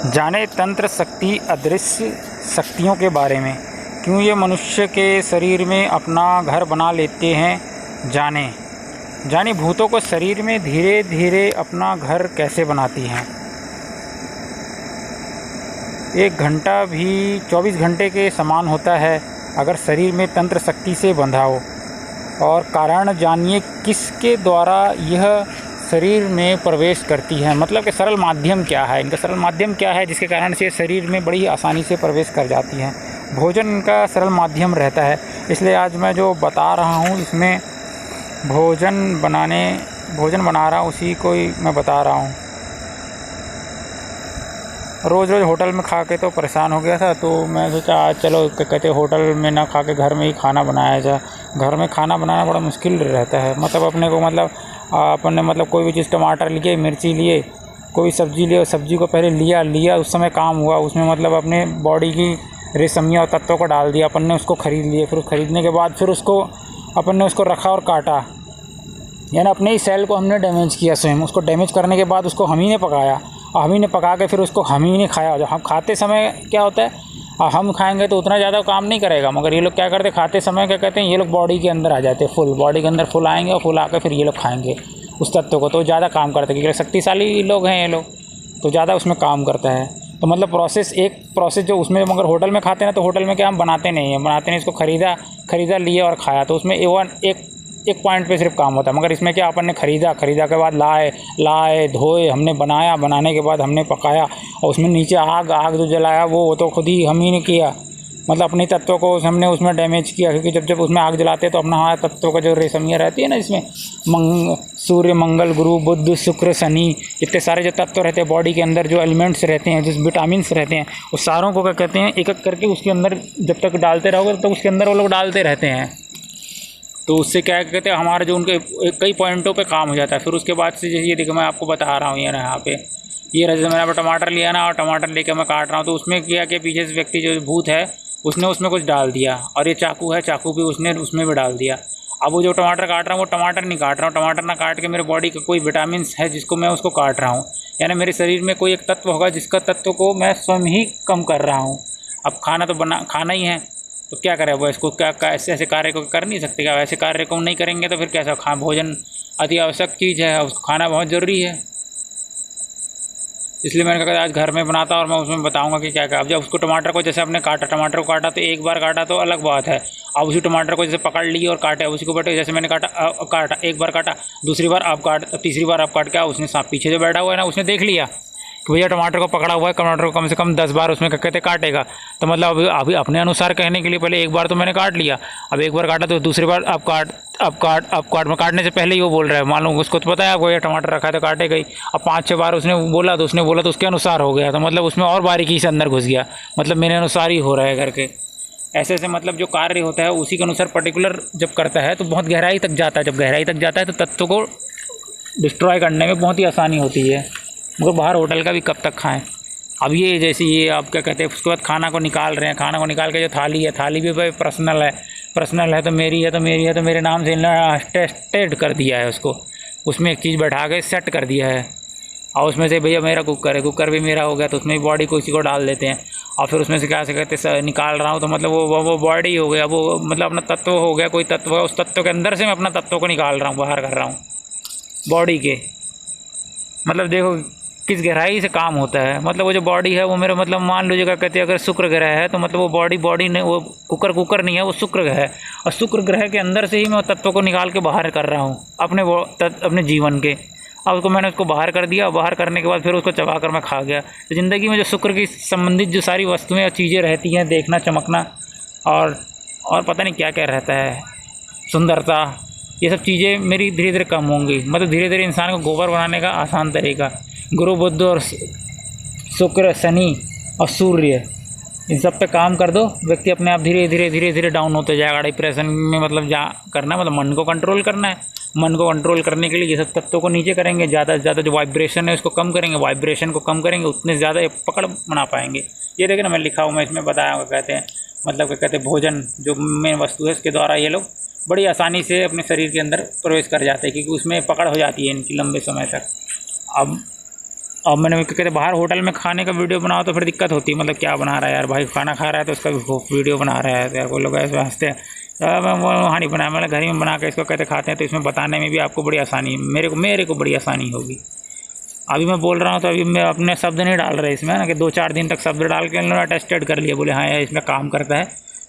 जाने तंत्र शक्ति अदृश्य शक्तियों के बारे में, क्यों ये मनुष्य के शरीर में अपना घर बना लेते हैं। जाने भूतों को शरीर में धीरे धीरे अपना घर कैसे बनाती हैं। 1 घंटा भी 24 घंटे के समान होता है अगर शरीर में तंत्र शक्ति से बंधा हो। और कारण जानिए किसके द्वारा यह शरीर में प्रवेश करती है, मतलब कि सरल माध्यम क्या है, इनका सरल माध्यम क्या है जिसके कारण से शरीर में बड़ी आसानी से प्रवेश कर जाती हैं। भोजन इनका सरल माध्यम रहता है, इसलिए आज मैं जो बता रहा हूँ इसमें भोजन बना रहा हूँ उसी को ही मैं बता रहा हूँ। रोज़ होटल में खा के तो परेशान हो गया था, तो मैं सोचा आज चलो कहते होटल में ना खा के घर में ही खाना बनाया जाए। घर में खाना बनाना बड़ा मुश्किल रहता है, मतलब अपने को मतलब कोई भी चीज़, टमाटर लिए, मिर्ची लिए, कोई सब्ज़ी लिए, सब्ज़ी को पहले लिया उस समय काम हुआ, उसमें मतलब अपने बॉडी की रेशमिया और तत्वों को डाल दिया अपन ने, उसको ख़रीद लिए। फिर ख़रीदने के बाद फिर उसको अपन ने उसको रखा और काटा, यानी अपने ही सेल को हमने डैमेज किया स्वयं। उसको डैमेज करने के बाद उसको हम ही ने पकाया और हम ही ने पका के फिर उसको हम ही ने खाया। जब हम खाते समय क्या होता है, हम खाएंगे तो उतना ज़्यादा काम नहीं करेगा, मगर ये लोग क्या करते, खाते समय क्या कहते हैं, ये लोग बॉडी के अंदर आ जाते हैं, फुल बॉडी के अंदर फुल आएंगे और फुल आकर फिर ये लोग खाएंगे उस तत्व को, तो ज़्यादा काम करते हैं क्योंकि शक्तिशाली लोग हैं ये लोग, तो ज़्यादा उसमें काम करता है। तो मतलब प्रोसेस जो उसमें, मगर होटल में खाते हैं ना, तो होटल में क्या हम बनाते नहीं, इसको ख़रीदा लिया और खाया, तो उसमें एक पॉइंट पे सिर्फ काम होता है। मगर इसमें क्या, अपन ने ख़रीदा के बाद लाए धोए, हमने बनाने के बाद हमने पकाया, और उसमें नीचे आग जो जलाया वो तो खुद ही हम ही ने किया, मतलब अपने तत्वों को हमने उसमें डैमेज किया। क्योंकि जब उसमें आग जलाते हैं तो अपना हमारे तत्वों का जो रेशमियाँ रहती है ना, इसमें सूर्य, मंगल, गुरु, बुध, शुक्र, शनि, इतने सारे जो तत्व रहते हैं बॉडी के अंदर, जो एलिमेंट्स रहते हैं, जो विटामिन्स रहते हैं, उस सारों को क्या कहते हैं, एक एक करके उसके अंदर जब तक डालते रहोगे तो उसके अंदर वो लोग डालते रहते हैं। तो उससे क्या कहते हैं, हमारे जो उनके कई पॉइंटों पे काम हो जाता है। फिर उसके बाद से जैसे ये देखो मैं आपको बता रहा हूँ, ये ना यहाँ पे ये जैसे मैंने टमाटर लिया ना, और टमाटर लेकर मैं काट रहा हूँ, तो उसमें किया कि पीछे से व्यक्ति जो भूत है उसने उसमें कुछ डाल दिया, और ये चाकू है, चाकू भी उसने उसमें भी डाल दिया। अब वो जो टमाटर काट रहा हूँ वो टमाटर नहीं काट रहा हूँ, टमाटर ना काट के मेरे बॉडी का कोई विटामिन है जिसको मैं उसको काट रहा हूँ, यानी मेरे शरीर में कोई एक तत्व होगा जिसका तत्व को मैं स्वयं ही कम कर रहा हूँ। अब खाना ही है, तो क्या करें वो, इसको क्या ऐसे कार्य को कर नहीं सकते क्या, ऐसे कार्य को नहीं करेंगे तो फिर कैसा भोजन अति आवश्यक चीज़ है, उसको खाना बहुत ज़रूरी है। इसलिए मैंने कहा आज घर में बनाता और मैं उसमें बताऊंगा कि क्या क्या। अब जब उसको टमाटर को जैसे आपने टमाटर को काटा तो एक बार काटा तो अलग बात है, अब उसी टमाटर को जैसे पकड़ लिए और काटे, उसी को बैठे जैसे मैंने काटा एक बार काटा, दूसरी बार आप काट, तीसरी बार आप काट के उसने सांप पीछे जो बैठा हुआ है ना, उसने देख लिया कि भैया टमाटर को पकड़ा हुआ है, टमाटर को कम से कम 10 बार उसमें कहते काटेगा, तो मतलब अभी अपने अनुसार कहने के लिए पहले एक बार तो मैंने काट लिया, अब एक बार काटा तो दूसरी बार अब काट में काटने से पहले ही वो बोल रहा है, मालूम उसको तो पता है आपको ये टमाटर रखा है तो काटेगा ही। अब 5-6 बार उसने बोला तो उसके अनुसार हो गया, तो मतलब उसमें और बारीकी से अंदर घुस गया, मतलब मेरे अनुसार ही हो रहा है करके। ऐसे मतलब जो कार्य होता है उसी के अनुसार पर्टिकुलर जब करता है तो बहुत गहराई तक जाता है, जब गहराई तक जाता है तो तत्व को डिस्ट्रॉय करने में बहुत ही आसानी होती है। मगर बाहर होटल का भी कब तक खाएं। अब ये जैसे ये आप क्या कहते हैं, उसके बाद खाना को निकाल रहे हैं, खाना को निकाल के जो थाली है, थाली भी भाई पर्सनल है तो मेरी है तो मेरे नाम से टेस्टेड कर दिया है उसको, उसमें एक चीज़ बैठा के सेट कर दिया है, और उसमें से भैया मेरा कुकर भी मेरा हो गया, तो उसमें भी बॉडी को इसी को डाल देते हैं, और फिर उसमें से क्या से कहते निकाल रहा हूँ, तो मतलब वो बॉडी हो गया, वो मतलब अपना तत्व हो गया, कोई तत्व है, उस तत्व के अंदर से मैं अपना तत्व को निकाल रहा हूँ, बाहर कर रहा हूँ बॉडी के। मतलब देखो किस गहराई से काम होता है। मतलब वो जो बॉडी है वो मेरा, मतलब मान लीजिए क्या कहते हैं, अगर शुक्र ग्रह है तो मतलब वो बॉडी नहीं, वो कुकर नहीं है, वो शुक्र ग्रह है, और शुक्र ग्रह के अंदर से ही मैं तत्व को निकाल के बाहर कर रहा हूँ अपने जीवन के। अब उसको मैंने बाहर कर दिया, बाहर करने के बाद फिर उसको चबा कर मैं खा गया। तो ज़िंदगी में जो शुक्र की संबंधित जो सारी वस्तुएँ और चीज़ें रहती हैं, देखना, चमकना और पता नहीं क्या क्या रहता है, सुंदरता, ये सब चीज़ें मेरी धीरे धीरे कम होंगी। मतलब धीरे धीरे इंसान को गोबर बनाने का आसान तरीका, गुरु, बुध और शुक्र, शनि और सूर्य, इन सब पे काम कर दो, व्यक्ति अपने आप धीरे धीरे डाउन होते जाएगा। डिप्रेशन में मतलब करना मतलब मन को कंट्रोल करना है। मन को कंट्रोल करने के लिए ये सब तत्वों को नीचे करेंगे, ज़्यादा से ज़्यादा जो वाइब्रेशन है उसको कम करेंगे, वाइब्रेशन को कम करेंगे, उतने ज़्यादा पकड़ बना पाएंगे। ये देखिए ना, मैं लिखा हूँ, मैं इसमें बताया हुआ, कहते हैं मतलब क्या कहते हैं, भोजन जो मेन वस्तु है इसके द्वारा ये लोग बड़ी आसानी से अपने शरीर के अंदर प्रवेश कर जाते हैं, क्योंकि उसमें पकड़ हो जाती है इनकी लंबे समय तक। अब अब मैंने कहते बाहर होटल में खाने का वीडियो बनाओ तो फिर दिक्कत होती है, मतलब क्या बना रहा है यार भाई, खाना खा रहा है तो उसका वीडियो बना रहा है, तो यार कोई लोग ऐसे हंसते हैं। मैं वो वहाँ नहीं बनाया, मैंने घर ही में बना के इसको कहते खाते हैं, तो इसमें बताने में भी आपको बड़ी आसानी, मेरे को बड़ी आसानी होगी। अभी मैं बोल रहा हूँ तो अभी मैं अपने शब्द नहीं डाल रहे इसमें ना, कि 2-4 दिन तक शब्द डाल के उन्होंने अटेस्टेड कर लिया, बोले हाँ यार इसमें काम करता है,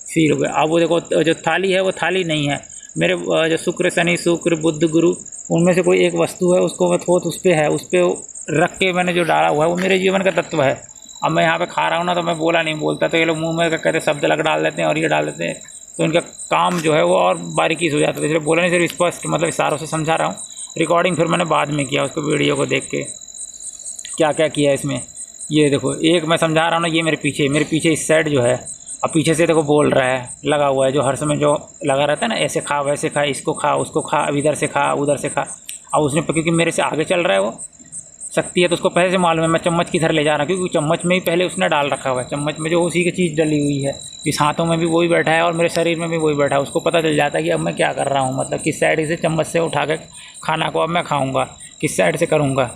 फील हो गया। अब वो देखो जो थाली है वो थाली नहीं है, मेरे जो शुक्र शनि शुक्र बुध गुरु उनमें से कोई एक वस्तु है, उसको मैं थोत उस पर है, उस पर रख के मैंने जो डाला हुआ है वो मेरे जीवन का तत्व है। अब मैं यहाँ पे खा रहा हूँ ना, तो मैं बोला नहीं बोलता, तो ये लोग मुंह में कहते शब्द लग डाल देते हैं और ये डाल देते हैं, तो इनका काम जो है वो और बारीकी से हो जाता है। इसलिए बोला नहीं, सिर्फ स्पष्ट मतलब इशारों से समझा रहा हूँ। रिकॉर्डिंग फिर मैंने बाद में किया उसको, वीडियो को देख के क्या क्या किया इसमें। ये देखो एक मैं समझा रहा हूँ ना, ये मेरे पीछे इस साइड जो है, अब पीछे से देखो बोल रहा है, लगा हुआ है, जो हर समय जो लगा रहता है ना, ऐसे खा वैसे खा, इसको खा उसको खा, अब इधर से खा उधर से खा। अब उसने क्योंकि मेरे से आगे चल रहा है वो शक्ति है, तो उसको पहले से मालूम है मैं चम्मच किधर ले जा रहा हूँ, क्योंकि चम्मच में ही पहले उसने डाल रखा हुआ है, चम्मच में जो उसी की चीज़ डली हुई है, इस हाथों में भी वही बैठा है और मेरे शरीर में भी वही बैठा है। उसको पता चल जाता है कि अब मैं क्या कर रहा हूँ, मतलब किस साइड से चम्मच से उठा के खाना को अब मैं खाऊँगा, किस साइड से करूँगा।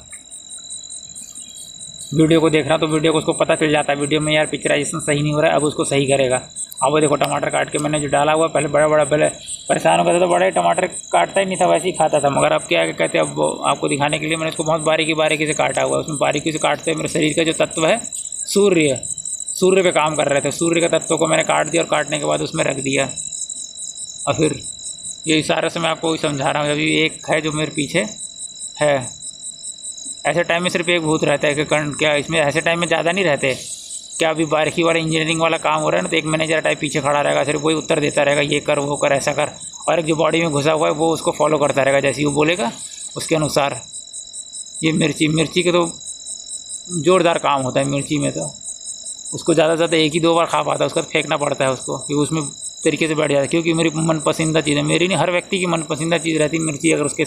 वीडियो को देख रहा तो वीडियो को उसको पता चल जाता है, वीडियो में यार पिक्चराइजेशन सही नहीं हो रहा है, अब उसको सही करेगा। अब वो देखो टमाटर काट के मैंने जो डाला हुआ, पहले पहले परेशान हो गया था, तो बड़े टमाटर काटता ही नहीं था, वैसे ही खाता था। मगर अब क्या कहते हैं, अब आपको दिखाने के लिए मैंने उसको बहुत बारीकी से काटा हुआ है। उसमें बारीकी से काटते हुए मेरे शरीर का जो तत्व है सूर्य पे काम कर रहे थे, सूर्य के तत्व को मैंने काट दिया और काटने के बाद उसमें रख दिया। और फिर ये इशारे से मैं आपको समझा रहा हूँ, अभी एक है जो मेरे पीछे है। ऐसे टाइम में सिर्फ एक भूत रहता है कि क्या इसमें ऐसे टाइम में ज़्यादा नहीं रहते क्या, अभी बारीकी वाला इंजीनियरिंग वाला काम हो रहा है ना, तो एक मैनेजर टाइप पीछे खड़ा रहेगा, सिर्फ वही उत्तर देता रहेगा, ये कर वो कर ऐसा कर, और एक जो बॉडी में घुसा हुआ है वो उसको फॉलो करता रहेगा, जैसे वो बोलेगा उसके अनुसार। ये मिर्ची के तो ज़ोरदार काम होता है मिर्ची में, तो उसको ज़्यादा से ज़्यादा 1 ही 2 बार खा पाता है, उसका फेंकना पड़ता है उसको, क्योंकि उसमें तरीके से बैठ जाता है। क्योंकि मेरी मन पसंदीदा चीज़ है, मेरी नहीं हर व्यक्ति की मन पसंदीदा चीज़ रहती है मिर्ची, अगर उसके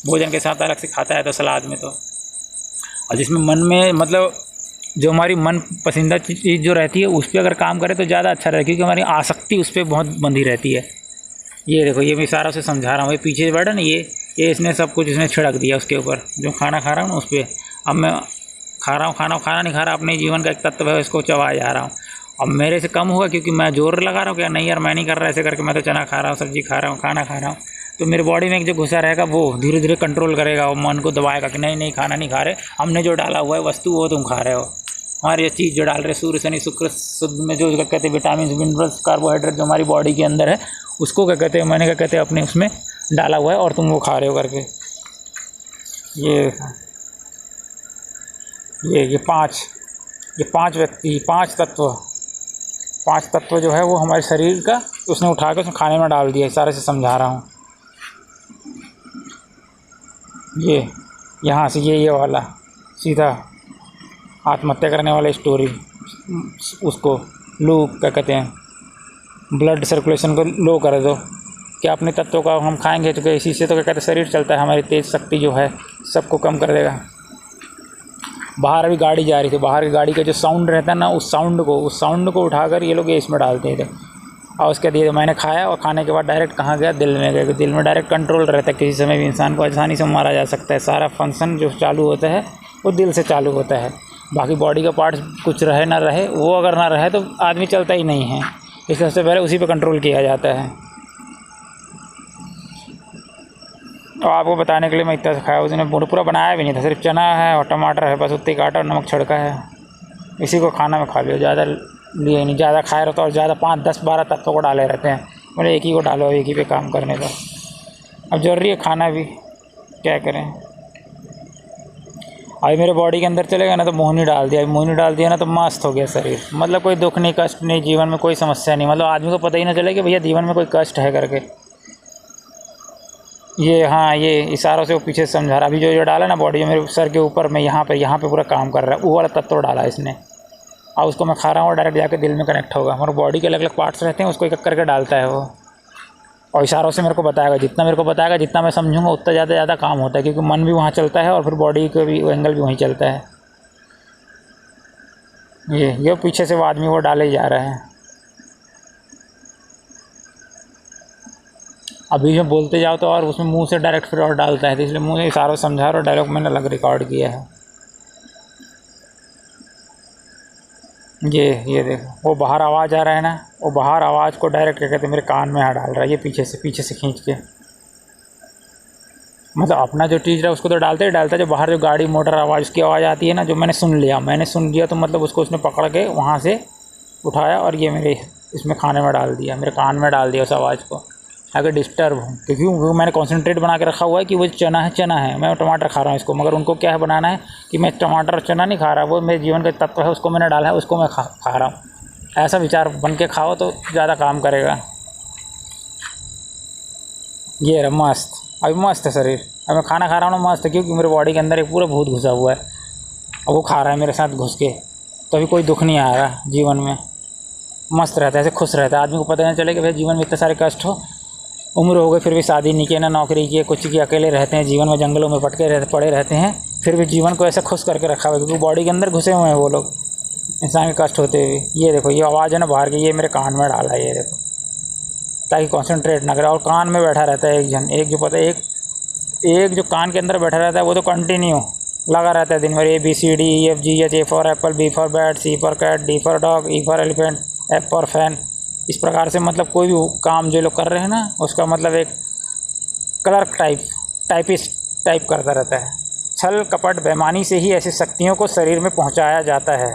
भोजन के साथ अलग से खाता है तो सलाद में तो। और जिसमें मन में मतलब जो हमारी मन पसंदीदा चीज़ जो रहती है उस पर अगर काम करें तो ज़्यादा अच्छा रहता है, क्योंकि हमारी आसक्ति उस पर बहुत बंधी रहती है। ये देखो ये मैं इशारों से समझा रहा हूँ, ये पीछे बैठा ना, ये इसने सब कुछ इसने छिड़क दिया उसके ऊपर, जो खाना खा रहा हूँ ना उस पर। अब मैं खा रहा हूँ खाना नहीं खा रहा, अपने जीवन का एक तत्व है, इसको चबाया जा रहा हूँ। अब मेरे से कम होगा क्योंकि मैं जोर लगा रहा हूँ, क्या नहीं यार मैं नहीं कर रहा ऐसे करके, मैं तो चना खा रहा हूँ, सब्जी खा रहा हूँ, खाना खा रहा हूँ। तो मेरे बॉडी में एक जो घुसा रहेगा वो धीरे धीरे कंट्रोल करेगा, वो मन को दबाएगा कि नहीं खाना नहीं खा रहे, हमने जो डाला हुआ है वस्तु वो तुम खा रहे हो। हमारी ये चीज़ जो डाल रहे सूर्य शनि शुक्र शुद्ध में जो कहते हैं विटामिन मिनरल्स कार्बोहाइड्रेट जो हमारी बॉडी के अंदर है, उसको क्या कहते हैं, मैंने क्या कहते हैं अपने उसमें डाला हुआ है और तुम वो खा रहे हो करके। ये पांच व्यक्ति, पांच तत्व जो है वो हमारे शरीर का उसने उठा के उसने खाने में डाल दिया। सारे से समझा रहा हूँ। ये यहाँ से ये वाला सीधा आत्महत्या करने वाला स्टोरी, उसको लो क्या कहते हैं, ब्लड सर्कुलेशन को लो कर दो, क्या अपने तत्वों का हम खाएंगे तो इसी से तो क्या कहते हैं शरीर चलता है, हमारी तेज शक्ति जो है सबको कम कर देगा। बाहर अभी गाड़ी जा रही थी, बाहर की गाड़ी का जो साउंड रहता है ना, उस साउंड को उठाकर ये लोग इसमें डालते थे और उसके दिए मैंने खाया, और खाने के बाद डायरेक्ट कहाँ गया, दिल में गया। दिल में डायरेक्ट कंट्रोल रहता है, किसी समय भी इंसान को आसानी से मारा जा सकता है। सारा फंक्शन जो चालू होता है वो दिल से चालू होता है, बाकी बॉडी का पार्ट्स कुछ रहे ना रहे, वो अगर ना रहे तो आदमी चलता ही नहीं है, इसलिए सबसे पहले उसी पर कंट्रोल किया जाता है। और आपको बताने के लिए मैं इतना सिखाया, उसने पूरा बनाया भी नहीं था, सिर्फ चना है और टमाटर है, बस उतनी काटा और नमक छिड़का है, इसी को खाना में खा लियो, ज़्यादा लिए नहीं। ज़्यादा खाए रहते और ज़्यादा 5, 10, 12 तत्वों को डाले रहते हैं, बोले एक ही को डालो, एक ही पे काम करने का। अब ज़रूरी है खाना भी, क्या करें। अभी मेरे बॉडी के अंदर चलेगा ना तो मोहिनी डाल दिया ना तो मस्त हो गया शरीर, मतलब कोई दुख नहीं, कष्ट नहीं, जीवन में कोई समस्या नहीं, मतलब आदमी को पता ही ना चले कि भैया जीवन में कोई कष्ट है करके। ये इशारों से वो पीछे समझा रहा। अभी जो डाला ना बॉडी में मेरे सर के ऊपर में यहाँ पे पूरा काम कर रहा है, वो वाला तत्व डाला इसने, और उसको मैं खा रहा हूँ और डायरेक्ट जाके दिल में कनेक्ट होगा। हमारे बॉडी के अलग अलग पार्ट्स रहते हैं, उसको एक करके डालता है वो, और इशारों से मेरे को बताएगा। जितना मेरे को बताएगा, जितना मैं समझूंगा उतना ज़्यादा काम होता है, क्योंकि मन भी वहाँ चलता है और फिर बॉडी का भी एंगल भी वहीं चलता है। ये पीछे से वो आदमी वो डाले जा रहा है। अभी जो बोलते जाओ तो और उसमें मुंह से डायरेक्ट फिर और डालता है, तो इसलिए मुंह से इशारों समझा और डायरेक्ट मैंने अलग रिकॉर्ड किया है। ये देखो, वो बाहर आवाज़ आ रहा है ना, वो बाहर आवाज़ को डायरेक्ट क्या कहते हैं मेरे कान में डाल रहा है, ये पीछे से खींच के। मतलब अपना जो चीज़ रहा है उसको तो डालता ही डालता है, जो बाहर जो गाड़ी मोटर आवाज़ उसकी आवाज़ आती है ना, जो मैंने सुन लिया तो मतलब उसको उसने पकड़ के वहाँ से उठाया और ये मेरे इसमें खाने में डाल दिया, मेरे कान में डाल दिया उस आवाज़ को, अगर डिस्टर्ब हूँ। क्योंकि मैंने कॉन्सेंट्रेट बना के रखा हुआ है कि वो चना है, मैं टमाटर खा रहा हूँ इसको, मगर उनको क्या है बनाना है कि मैं टमाटर चना नहीं खा रहा, वो मेरे जीवन का तत्व है, उसको मैंने डाला है, उसको मैं खा रहा हूँ। ऐसा विचार बन के खाओ तो ज़्यादा काम करेगा। ये रहा मस्त, अभी मस्त है शरीर, अब मैं खाना खा रहा हूँ ना मस्त है, क्योंकि मेरे बॉडी के अंदर एक पूरा भूत घुसा हुआ है और वो खा रहा है मेरे साथ घुस के, तो अभी कोई दुख नहीं आ रहा जीवन में, मस्त रहता है, ऐसे खुश रहता है। आदमी को पता नहीं चले कि भाई जीवन में इतने सारे कष्ट हो, उम्र हो गई फिर भी शादी नहीं की, ना नौकरी की, कुछ की, अकेले रहते हैं जीवन में, जंगलों में पड़े रहते हैं, फिर भी जीवन को ऐसे खुश करके रखा हुआ है, क्योंकि बॉडी के अंदर घुसे हुए हैं वो लोग, इंसान के कष्ट होते हुए। ये देखो, ये आवाज़ है ना बाहर की, ये मेरे कान में डाला है, ये देखो, ताकि कॉन्सेंट्रेट ना करे। और कान में बैठा रहता है एक जो पता है, एक जो कान के अंदर बैठा रहता है वो तो कंटिन्यू लगा रहता है दिन भर, ABCDEFGH, A for apple, B for bat, C for cat, D for dog, E for elephant, F for fan. इस प्रकार से मतलब कोई भी काम जो लोग कर रहे हैं ना, उसका मतलब एक क्लर्क टाइपिस्ट टाइप करता रहता है। छल कपट बेईमानी से ही ऐसी शक्तियों को शरीर में पहुंचाया जाता है।